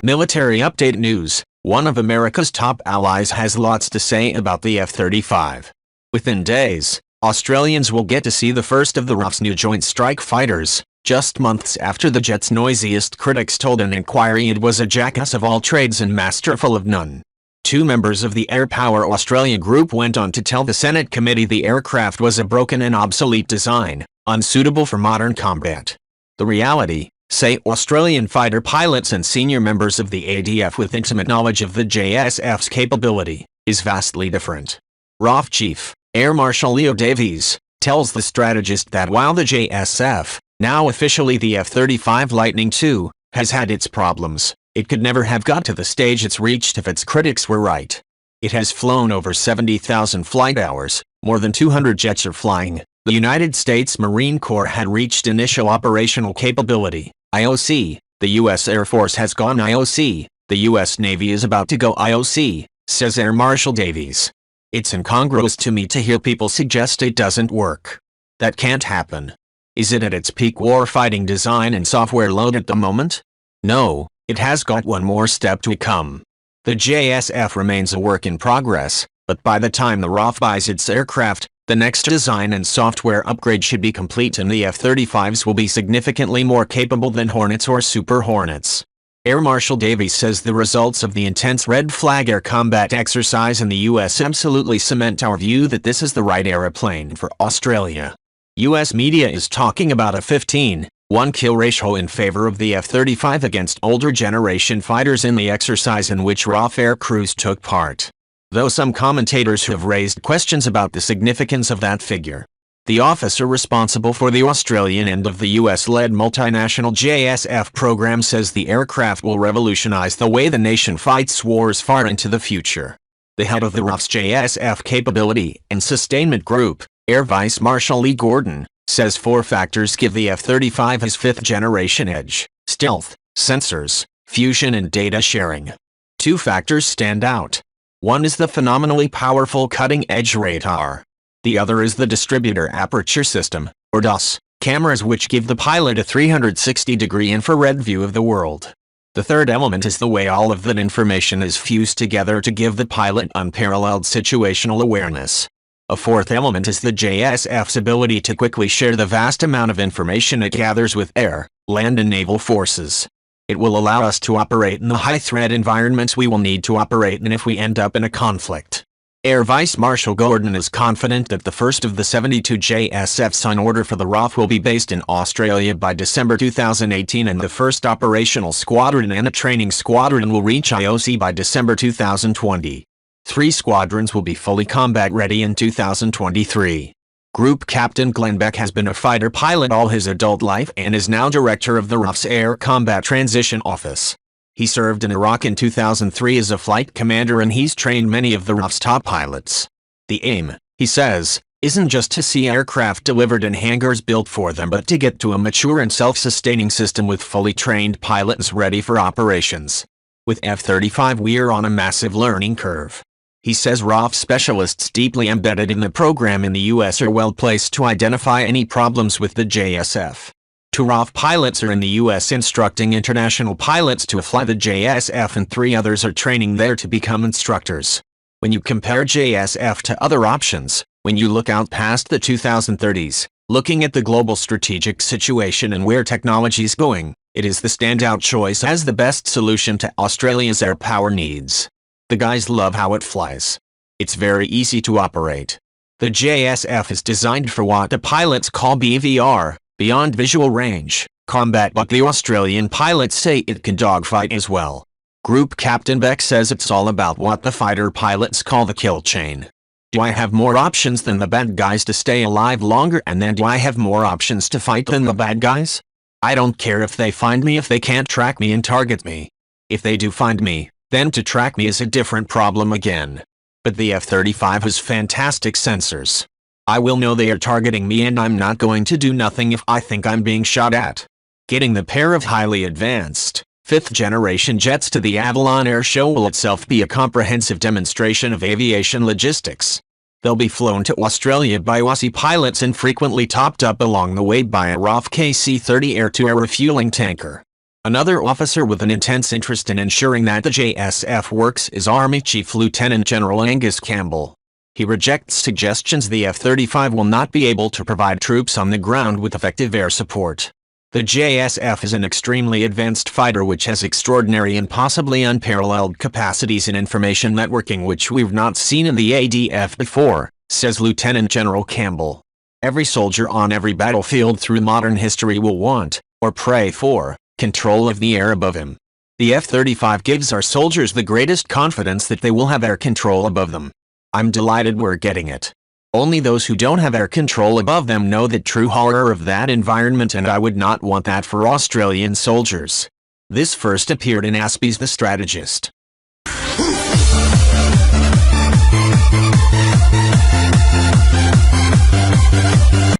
Military update news. One of America's top allies has lots to say about the F-35. Within days, Australians will get to see the first of the RAF's new Joint Strike Fighters, just months after the jet's noisiest critics told an inquiry it was a jackass of all trades and masterful of none. Two members of the Air Power Australia group went on to tell the Senate committee the aircraft was a broken and obsolete design, unsuitable for modern combat. The reality, say Australian fighter pilots and senior members of the ADF with intimate knowledge of the JSF's capability, is vastly different. RAF Chief, Air Marshal Leo Davies, tells the strategist that while the JSF, now officially the F-35 Lightning II, has had its problems, it could never have got to the stage it's reached if its critics were right. It has flown over 70,000 flight hours, more than 200 jets are flying. The United States Marine Corps had reached initial operational capability, IOC, the U.S. Air Force has gone IOC, the U.S. Navy is about to go IOC, says Air Marshal Davies. It's incongruous to me to hear people suggest it doesn't work. That can't happen. Is it at its peak warfighting design and software load at the moment? No, it has got one more step to come. The JSF remains a work in progress, but by the time the RAF buys its aircraft, the next design and software upgrade should be complete and the F-35s will be significantly more capable than Hornets or Super Hornets. Air Marshal Davies says the results of the intense Red Flag air combat exercise in the U.S. absolutely cement our view that this is the right aeroplane for Australia. U.S. media is talking about a 15-1 kill ratio in favor of the F-35 against older generation fighters in the exercise in which RAF air crews took part. Though some commentators have raised questions about the significance of that figure. The officer responsible for the Australian end of the US-led multinational JSF program says the aircraft will revolutionize the way the nation fights wars far into the future. The head of the RAF's JSF Capability and Sustainment Group, Air Vice Marshal Lee Gordon, says four factors give the F-35 his fifth-generation edge: stealth, sensors, fusion and data sharing. Two factors stand out. One is the phenomenally powerful cutting-edge radar. The other is the Distributor Aperture System, or DAS, cameras which give the pilot a 360-degree infrared view of the world. The third element is the way all of that information is fused together to give the pilot unparalleled situational awareness. A fourth element is the JSF's ability to quickly share the vast amount of information it gathers with air, land and naval forces. It will allow us to operate in the high-threat environments we will need to operate in if we end up in a conflict. Air Vice Marshal Gordon is confident that the first of the 72 JSFs on order for the RAF will be based in Australia by December 2018 and the first operational squadron and a training squadron will reach IOC by December 2020. 3 squadrons will be fully combat-ready in 2023. Group Captain Glenn Beck has been a fighter pilot all his adult life and is now director of the RAF's Air Combat Transition Office. He served in Iraq in 2003 as a flight commander and he's trained many of the RAF's top pilots. The aim, he says, isn't just to see aircraft delivered and hangars built for them but to get to a mature and self-sustaining system with fully trained pilots ready for operations. With F-35 we're on a massive learning curve. He says RAF specialists deeply embedded in the program in the U.S. are well placed to identify any problems with the JSF. 2 RAF pilots are in the U.S. instructing international pilots to fly the JSF and 3 others are training there to become instructors. When you compare JSF to other options, when you look out past the 2030s, looking at the global strategic situation and where technology is going, it is the standout choice as the best solution to Australia's air power needs. The guys love how it flies. It's very easy to operate. The JSF is designed for what the pilots call BVR, Beyond Visual Range, combat, but the Australian pilots say it can dogfight as well. Group Captain Beck says it's all about what the fighter pilots call the kill chain. Do I have more options than the bad guys to stay alive longer, and then do I have more options to fight than the bad guys? I don't care if they find me if they can't track me and target me. If they do find me, then to track me is a different problem again. But the F-35 has fantastic sensors. I will know they are targeting me and I'm not going to do nothing if I think I'm being shot at. Getting the pair of highly advanced, 5th-generation jets to the Avalon Air Show will itself be a comprehensive demonstration of aviation logistics. They'll be flown to Australia by Aussie pilots and frequently topped up along the way by a RAF KC-30 air-to-air refueling tanker. Another officer with an intense interest in ensuring that the JSF works is Army Chief Lieutenant General Angus Campbell. He rejects suggestions the F-35 will not be able to provide troops on the ground with effective air support. The JSF is an extremely advanced fighter which has extraordinary and possibly unparalleled capacities in information networking which we've not seen in the ADF before, says Lieutenant General Campbell. Every soldier on every battlefield through modern history will want, or pray for, control of the air above him. The F-35 gives our soldiers the greatest confidence that they will have air control above them. I'm delighted we're getting it. Only those who don't have air control above them know the true horror of that environment, and I would not want that for Australian soldiers. This first appeared in Aspie's The Strategist.